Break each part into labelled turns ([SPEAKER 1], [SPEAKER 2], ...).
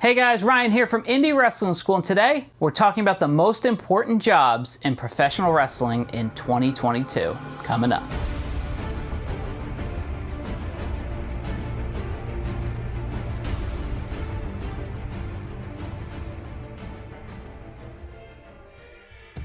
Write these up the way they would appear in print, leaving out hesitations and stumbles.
[SPEAKER 1] Hey guys, Ryan here from Indy Wrestling School, and today we're talking about the most important jobs in professional wrestling in 2022. Coming up.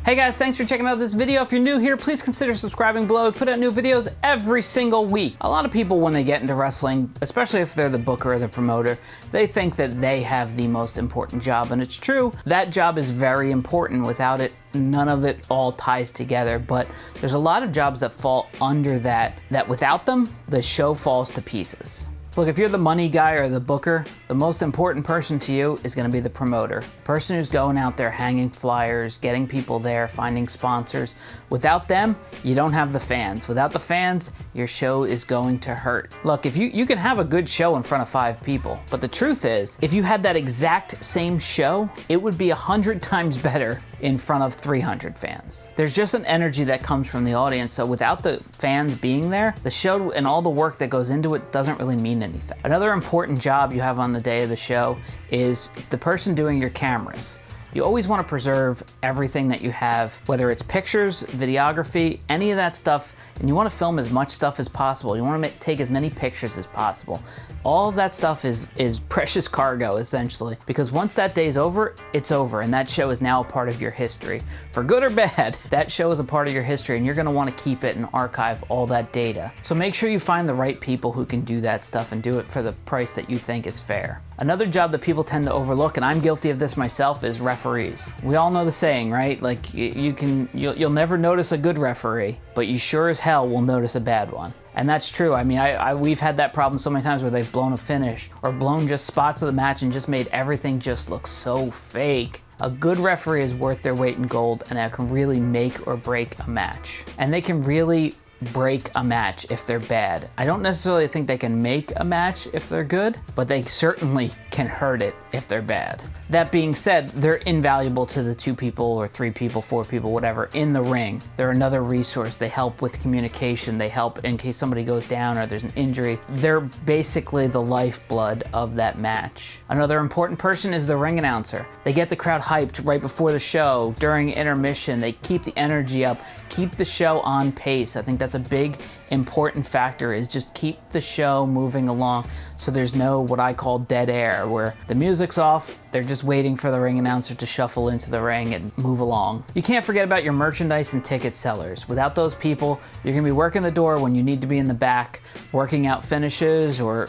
[SPEAKER 1] Hey guys, thanks for checking out this video. If you're new here, please consider subscribing below. We put out new videos every single week. A lot of people, when they get into wrestling, especially if they're the booker or the promoter, they think that they have the most important job, and it's true. That job is very important. Without it, none of it all ties together, but there's a lot of jobs that fall under that without them, the show falls to pieces. Look, if you're the money guy or the booker, the most important person to you is gonna be the promoter. The person who's going out there hanging flyers, getting people there, finding sponsors. Without them, you don't have the fans. Without the fans, your show is going to hurt. Look, if you can have a good show in front of 5 people, but the truth is, if you had that exact same show, it would be 100 times better in front of 300 fans. There's just an energy that comes from the audience, so without the fans being there, the show and all the work that goes into it doesn't really mean anything. Another important job you have on the day of the show is the person doing your cameras. You always want to preserve everything that you have, whether it's pictures, videography, any of that stuff, and you want to film as much stuff as possible. You want to take as many pictures as possible. All of that stuff is precious cargo, essentially, because once that day's over, it's over, and that show is now a part of your history. For good or bad, that show is a part of your history, and you're going to want to keep it and archive all that data. So make sure you find the right people who can do that stuff and do it for the price that you think is fair. Another job that people tend to overlook, and I'm guilty of this myself, is referees. We all know the saying, right? Like you'll never notice a good referee, but you sure as hell will notice a bad one. And that's true. I mean, we've had that problem so many times where they've blown a finish or blown just spots of the match and just made everything just look so fake. A good referee is worth their weight in gold, and that can really make or break a match. And they can really break a match if they're bad. I don't necessarily think they can make a match if they're good, but they certainly can hurt it if they're bad. That being said, they're invaluable to the 2 people or 3 people, 4 people, whatever, in the ring. They're another resource. They help with communication. They help in case somebody goes down or there's an injury. They're basically the lifeblood of that match. Another important person is the ring announcer. They get the crowd hyped right before the show, during intermission. They keep the energy up, keep the show on pace. I think that's a big important factor, is just keep the show moving along so there's no what I call dead air, where the music's off, they're just waiting for the ring announcer to shuffle into the ring and move along. You can't forget about your merchandise and ticket sellers. Without those people, you're gonna be working the door when you need to be in the back, working out finishes or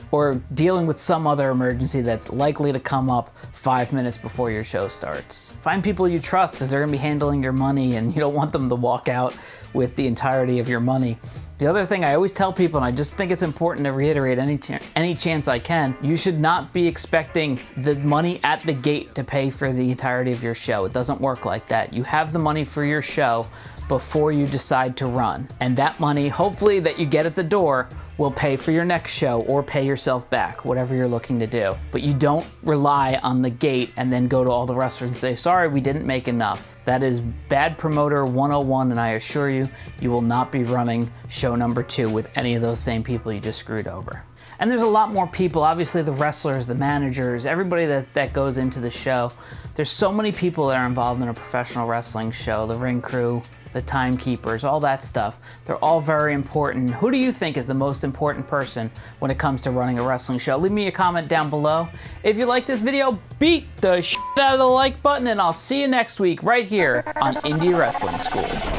[SPEAKER 1] dealing with some other emergency that's likely to come up 5 minutes before your show starts. Find people you trust, because they're gonna be handling your money and you don't want them to walk out with the entirety of your money. The other thing I always tell people, and I just think it's important to reiterate any chance I can, you should not be expecting the money at the gate to pay for the entirety of your show. It doesn't work like that. You have the money for your show before you decide to run. And that money, hopefully, that you get at the door will pay for your next show or pay yourself back, whatever you're looking to do. But you don't rely on the gate and then go to all the wrestlers and say, sorry, we didn't make enough. That is bad promoter 101, and I assure you, you will not be running show number 2 with any of those same people you just screwed over. And there's a lot more people, obviously the wrestlers, the managers, everybody that goes into the show. There's so many people that are involved in a professional wrestling show, the ring crew, the timekeepers, all that stuff. They're all very important. Who do you think is the most important person when it comes to running a wrestling show? Leave me a comment down below. If you like this video, beat the shit out of the like button, and I'll see you next week right here on Indy Wrestling School.